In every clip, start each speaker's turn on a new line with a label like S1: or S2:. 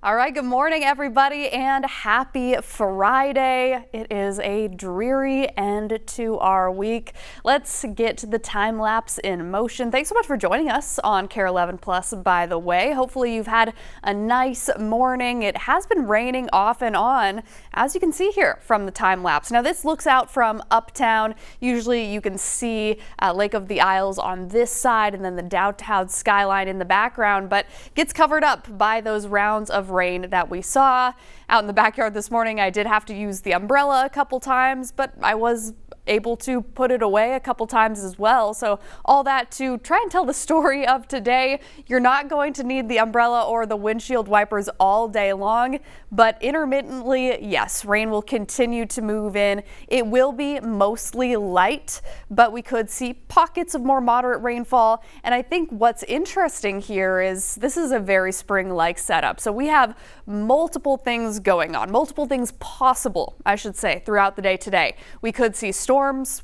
S1: All right, good morning, everybody, and happy Friday. It is a dreary end to our week. Let's get the time lapse in motion. Thanks so much for joining us on Kare 11 Plus, by the way. Hopefully you've had a nice morning. It has been raining off and on, as you can see here from the time lapse. Now, this looks out from uptown. Usually you can see Lake of the Isles on this side and then the downtown skyline in the background, but gets covered up by those rounds of rain that we saw. Out in the backyard this morning, I did have to use the umbrella a couple times, but I was able to put it away a couple times as well. So all that to try and tell the story of today. You're not going to need the umbrella or the windshield wipers all day long, but intermittently, yes, rain will continue to move in. It will be mostly light, but we could see pockets of more moderate rainfall. And I think what's interesting here is this is a very spring-like setup. So we have multiple things going on, multiple things possible, I should say, throughout the day today. We could see storms.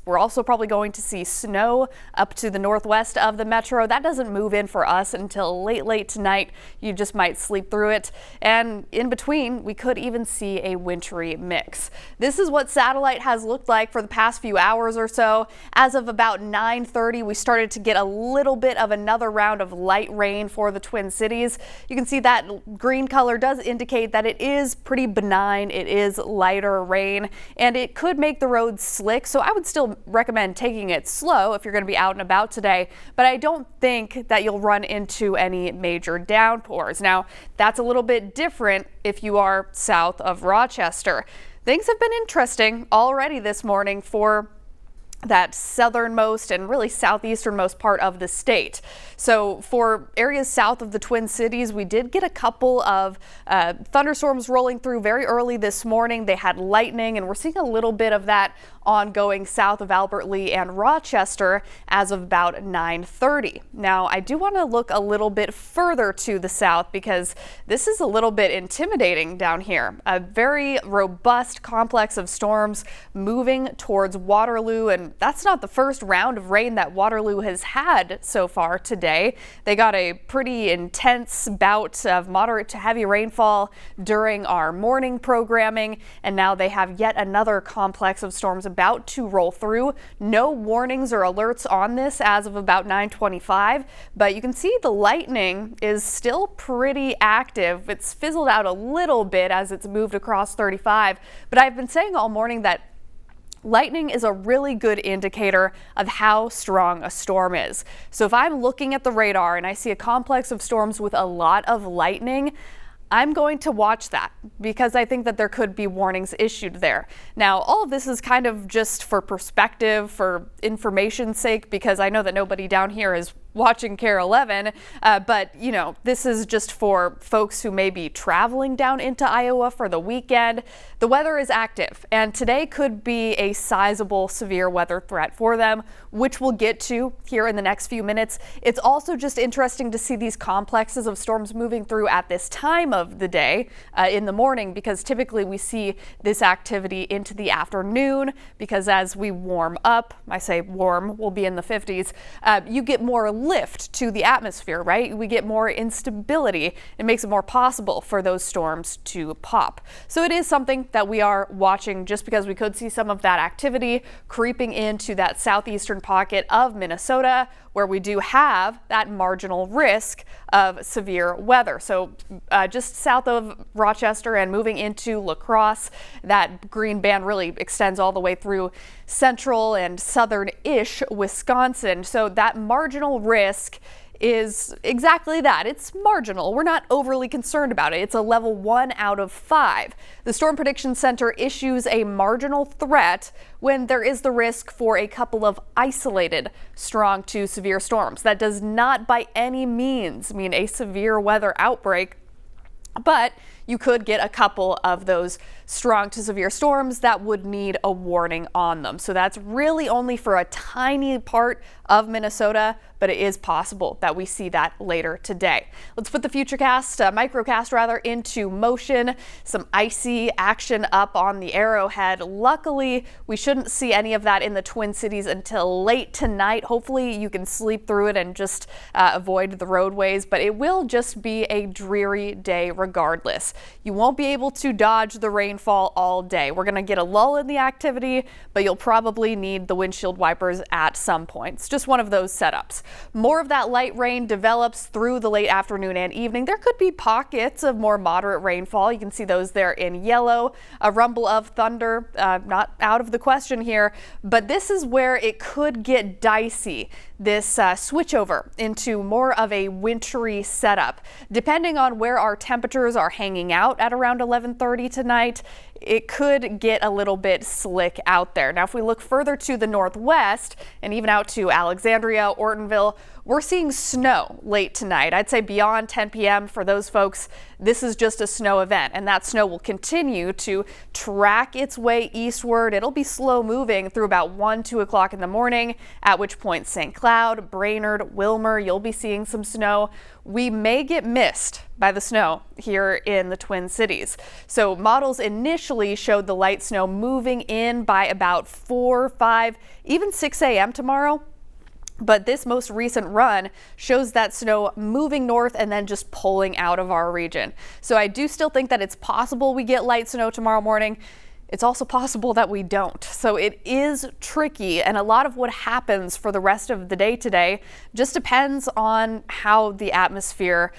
S1: We're also probably going to see snow up to the northwest of the metro. That doesn't move in for us until late tonight. You just might sleep through it. And in between, we could even see a wintry mix. This is what satellite has looked like for the past few hours or so. As of about 9:30, we started to get a little bit of another round of light rain for the Twin Cities. You can see that green color does indicate that it is pretty benign. It is lighter rain, and it could make the roads slick. So I would still recommend taking it slow if you're going to be out and about today, but I don't think that you'll run into any major downpours. Now, that's a little bit different if you are south of Rochester. Things have been interesting already this morning for that southernmost and really southeasternmost part of the state. So for areas south of the Twin Cities, we did get a couple of thunderstorms rolling through very early this morning. They had lightning, and we're seeing a little bit of that ongoing south of Albert Lee and Rochester as of about 9:30. Now, I do want to look a little bit further to the south because this is a little bit intimidating down here. A very robust complex of storms moving towards Waterloo, and that's not the first round of rain that Waterloo has had so far today. They got a pretty intense bout of moderate to heavy rainfall during our morning programming, and now they have yet another complex of storms about to roll through. No warnings or alerts on this as of about 9:25, but you can see the lightning is still pretty active. It's fizzled out a little bit as it's moved across 35, but I've been saying all morning that lightning is a really good indicator of how strong a storm is. So if I'm looking at the radar and I see a complex of storms with a lot of lightning, I'm going to watch that because I think that there could be warnings issued there. Now, all of this is kind of just for perspective, for information's sake, because I know that nobody down here is watching Kare 11, but you know, this is just for folks who may be traveling down into Iowa for the weekend. The weather is active, and today could be a sizable severe weather threat for them, which we'll get to here in the next few minutes. It's also just interesting to see these complexes of storms moving through at this time of the day in the morning, because typically we see this activity into the afternoon, because as we warm up, I say warm, we'll be in the 50s, you get more lift to the atmosphere, right? We get more instability. It makes it more possible for those storms to pop. So it is something that we are watching, just because we could see some of that activity creeping into that southeastern pocket of Minnesota, where we do have that marginal risk of severe weather. So just south of Rochester and moving into La Crosse, that green band really extends all the way through central and southern-ish Wisconsin. So that marginal risk is exactly that. It's marginal. We're not overly concerned about it. It's a level 1 out of 5. The Storm Prediction Center issues a marginal threat when there is the risk for a couple of isolated strong to severe storms. That does not by any means mean a severe weather outbreak, but you could get a couple of those strong to severe storms that would need a warning on them. So that's really only for a tiny part of Minnesota, but it is possible that we see that later today. Let's put the microcast rather, into motion. Some icy action up on the Arrowhead. Luckily, we shouldn't see any of that in the Twin Cities until late tonight. Hopefully you can sleep through it and just avoid the roadways, but it will just be a dreary day regardless. You won't be able to dodge the rainfall all day. We're going to get a lull in the activity, but you'll probably need the windshield wipers at some point. It's just one of those setups. More of that light rain develops through the late afternoon and evening. There could be pockets of more moderate rainfall. You can see those there in yellow. A rumble of thunder, not out of the question here, but this is where it could get dicey. This switch over into more of a wintry setup. Depending on where our temperatures are hanging out at around 11:30 tonight, it could get a little bit slick out there. Now, if we look further to the northwest and even out to Alexandria, Ortonville, we're seeing snow late tonight. I'd say beyond 10 p.m. for those folks, this is just a snow event, and that snow will continue to track its way eastward. It'll be slow moving through about 2 o'clock in the morning, at which point St. Cloud, Brainerd, Wilmer, you'll be seeing some snow. We may get missed by the snow here in the Twin Cities. So models initially showed the light snow moving in by about 4, 5, even 6 a.m. tomorrow. But this most recent run shows that snow moving north and then just pulling out of our region. So I do still think that it's possible we get light snow tomorrow morning. It's also possible that we don't. So it is tricky, and a lot of what happens for the rest of the day today just depends on how the atmosphere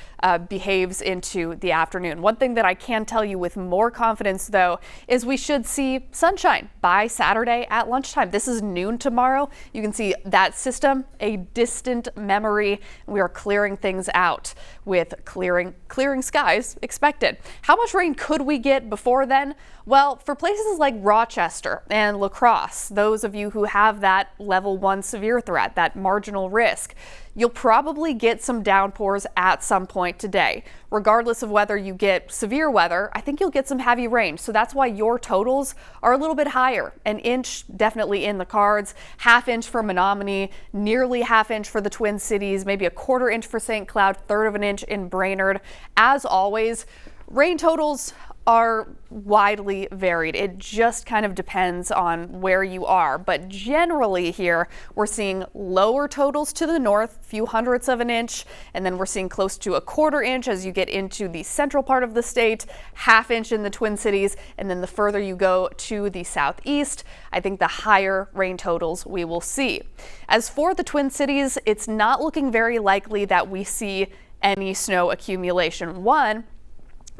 S1: behaves into the afternoon. One thing that I can tell you with more confidence, though, is we should see sunshine by Saturday at lunchtime. This is noon tomorrow. You can see that system, a distant memory. We are clearing things out with clearing skies expected. How much rain could we get before then? Well, for places like Rochester and La Crosse, those of you who have that level 1 severe threat, that marginal risk, you'll probably get some downpours at some point today. Regardless of whether you get severe weather, I think you'll get some heavy rain. So that's why your totals are a little bit higher. An inch definitely in the cards, ½ inch for Menominee, nearly ½ inch for the Twin Cities, maybe a ¼ inch for St. Cloud, third of an inch in Brainerd. As always, rain totals are widely varied. It just kind of depends on where you are. But generally here, we're seeing lower totals to the north, few hundredths of an inch, and then we're seeing close to a ¼ inch as you get into the central part of the state, ½ inch in the Twin Cities, and then the further you go to the southeast, I think the higher rain totals we will see. As for the Twin Cities, it's not looking very likely that we see any snow accumulation. One,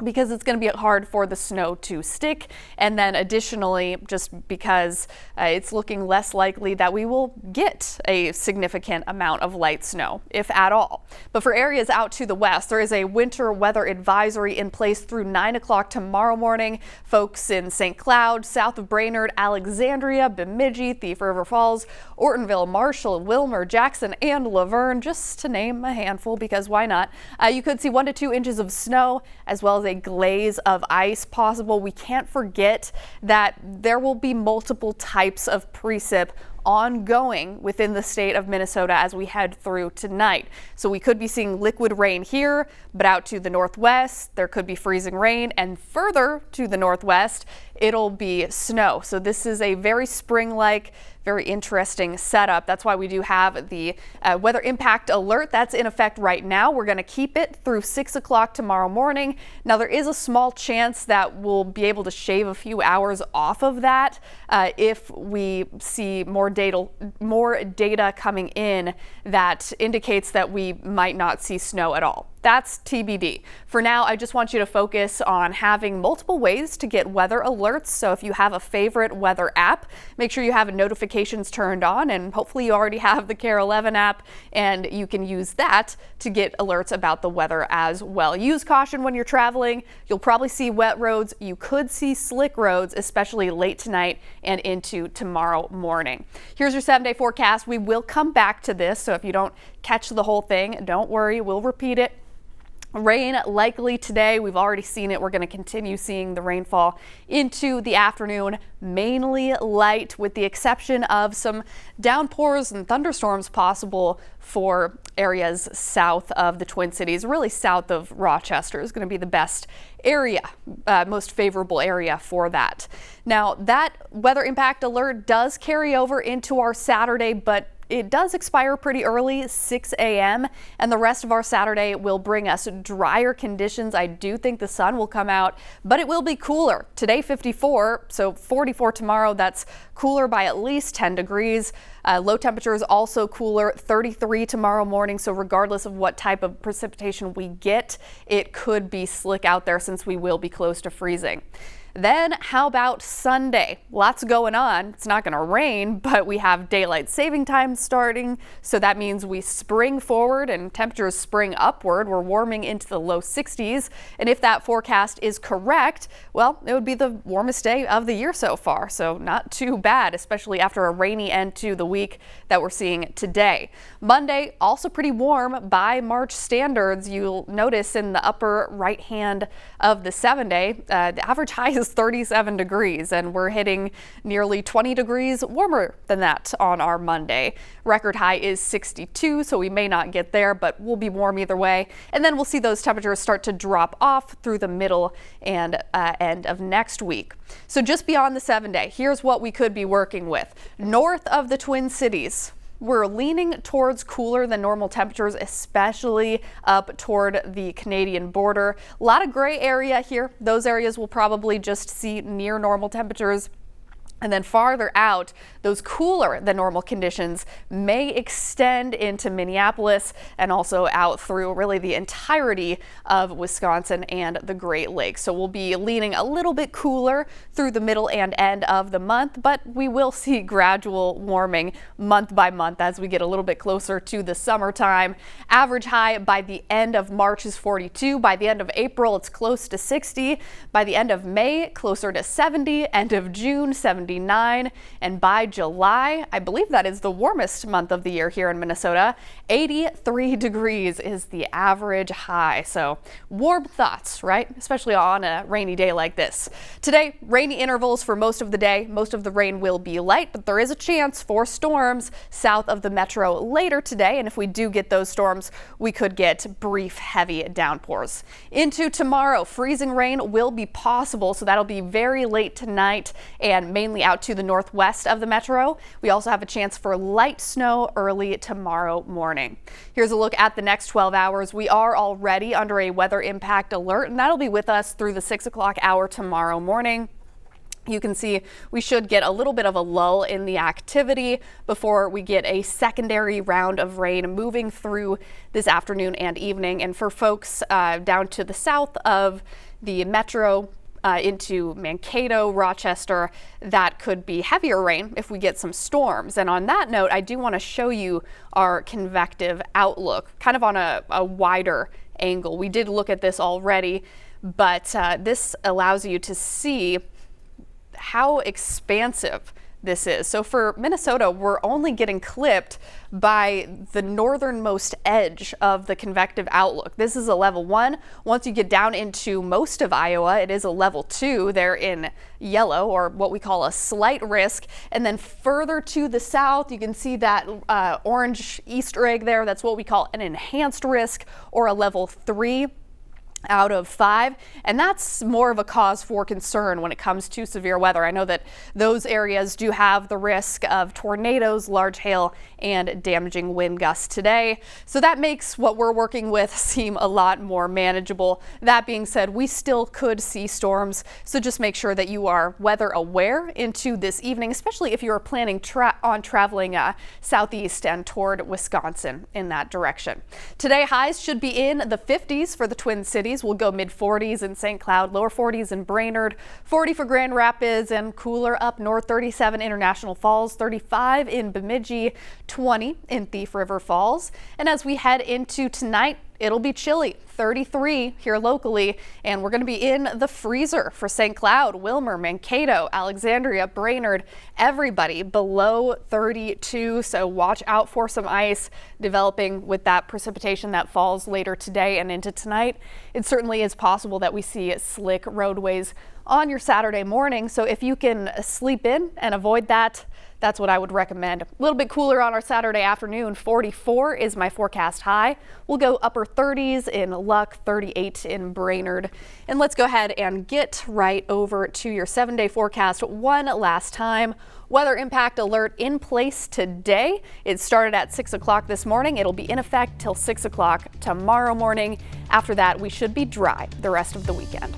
S1: because it's going to be hard for the snow to stick, and then additionally just because it's looking less likely that we will get a significant amount of light snow, if at all. But for areas out to the west, there is a winter weather advisory in place through 9 o'clock tomorrow morning. Folks in St. Cloud, south of Brainerd, Alexandria, Bemidji, Thief River Falls, Ortonville, Marshall, Wilmer, Jackson, and Laverne, just to name a handful because why not? You could see 1 to 2 inches of snow as well as a glaze of ice possible. We can't forget that there will be multiple types of precip ongoing within the state of Minnesota as we head through tonight. So we could be seeing liquid rain here, but out to the northwest, there could be freezing rain, and further to the northwest, it'll be snow. So this is a very spring-like, very interesting setup. That's why we do have the weather impact alert that's in effect right now. We're going to keep it through 6 o'clock tomorrow morning. Now, there is a small chance that we'll be able to shave a few hours off of that if we see more data coming in that indicates that we might not see snow at all. That's TBD. For now, I just want you to focus on having multiple ways to get weather alerts. So if you have a favorite weather app, make sure you have notifications turned on, and hopefully you already have the Kare 11 app and you can use that to get alerts about the weather as well. Use caution when you're traveling. You'll probably see wet roads. You could see slick roads, especially late tonight and into tomorrow morning. Here's your 7-day forecast. We will come back to this, so if you don't catch the whole thing, don't worry, we'll repeat it. Rain likely today. We've already seen it. We're going to continue seeing the rainfall into the afternoon, mainly light with the exception of some downpours and thunderstorms possible for areas south of the Twin Cities. Really south of Rochester is going to be the best area, most favorable area for that. Now that weather impact alert does carry over into our Saturday, but it does expire pretty early, 6 a.m., and the rest of our Saturday will bring us drier conditions. I do think the sun will come out, but it will be cooler. Today 54, so 44 tomorrow. That's cooler by at least 10 degrees. Low temperatures also cooler, 33 tomorrow morning. So regardless of what type of precipitation we get, it could be slick out there since we will be close to freezing. Then how about Sunday? Lots going on. It's not going to rain, but we have daylight saving time starting. So that means we spring forward and temperatures spring upward. We're warming into the low 60s. And if that forecast is correct, well, it would be the warmest day of the year so far. So not too bad, especially after a rainy end to the week that we're seeing today. Monday, also pretty warm by March standards. You'll notice in the upper right hand of the 7-day, the average high is 37 degrees, and we're hitting nearly 20 degrees warmer than that on our Monday. Record high is 62, so we may not get there, but we'll be warm either way. And then we'll see those temperatures start to drop off through the middle and end of next week. So just beyond the 7-day, here's what we could be working with. North of the Twin Cities, we're leaning towards cooler than normal temperatures, especially up toward the Canadian border. A lot of gray area here. Those areas will probably just see near normal temperatures. And then farther out, those cooler than normal conditions may extend into Minneapolis and also out through really the entirety of Wisconsin and the Great Lakes. So we'll be leaning a little bit cooler through the middle and end of the month, but we will see gradual warming month by month as we get a little bit closer to the summertime. Average high by the end of March is 42. By the end of April, it's close to 60. By the end of May, closer to 70. End of June, 79. And by July, I believe that is the warmest month of the year here in Minnesota, 83 degrees is the average high. So warm thoughts, right? Especially on a rainy day like this. Today, rainy intervals for most of the day. Most of the rain will be light, but there is a chance for storms south of the metro later today. And if we do get those storms, we could get brief heavy downpours. Into tomorrow, freezing rain will be possible. So that'll be very late tonight and mainly out to the northwest of the metro. We also have a chance for light snow early tomorrow morning. Here's a look at the next 12 hours. We are already under a weather impact alert, and that'll be with us through the 6 o'clock hour tomorrow morning. You can see we should get a little bit of a lull in the activity before we get a secondary round of rain moving through this afternoon and evening. And for folks down to the south of the metro, into Mankato, Rochester, that could be heavier rain if we get some storms. And on that note, I do want to show you our convective outlook, kind of on a wider angle. We did look at this already, but this allows you to see how expansive this is. So for Minnesota, we're only getting clipped by the northernmost edge of the convective outlook. This is a level 1. Once you get down into most of Iowa, it is a level 2. They're in yellow, or what we call a slight risk. And then further to the south, you can see that orange Easter egg there. That's what we call an enhanced risk, or a level 3 out of 5, and that's more of a cause for concern when it comes to severe weather. I know that those areas do have the risk of tornadoes, large hail, and damaging wind gusts today. So that makes what we're working with seem a lot more manageable. That being said, we still could see storms, so just make sure that you are weather aware into this evening, especially if you're planning on traveling southeast and toward Wisconsin in that direction. Today, highs should be in the 50s for the Twin Cities. We'll go mid-40s in St. Cloud, lower 40s in Brainerd, 40 for Grand Rapids, and cooler up north, 37 International Falls, 35 in Bemidji, 20 in Thief River Falls. And as we head into tonight, it'll be chilly. 33 here locally, and we're going to be in the freezer for St. Cloud, Wilmer, Mankato, Alexandria, Brainerd, everybody below 32. So watch out for some ice developing with that precipitation that falls later today and into tonight. It certainly is possible that we see slick roadways on your Saturday morning. So if you can sleep in and avoid that, that's what I would recommend. A little bit cooler on our Saturday afternoon. 44 is my forecast high. We'll go upper 30s in Luck, 38 in Brainerd. And let's go ahead and get right over to your 7-day forecast one last time. Weather impact alert in place today. It started at 6 o'clock this morning. It'll be in effect till 6 o'clock tomorrow morning. After that, we should be dry the rest of the weekend.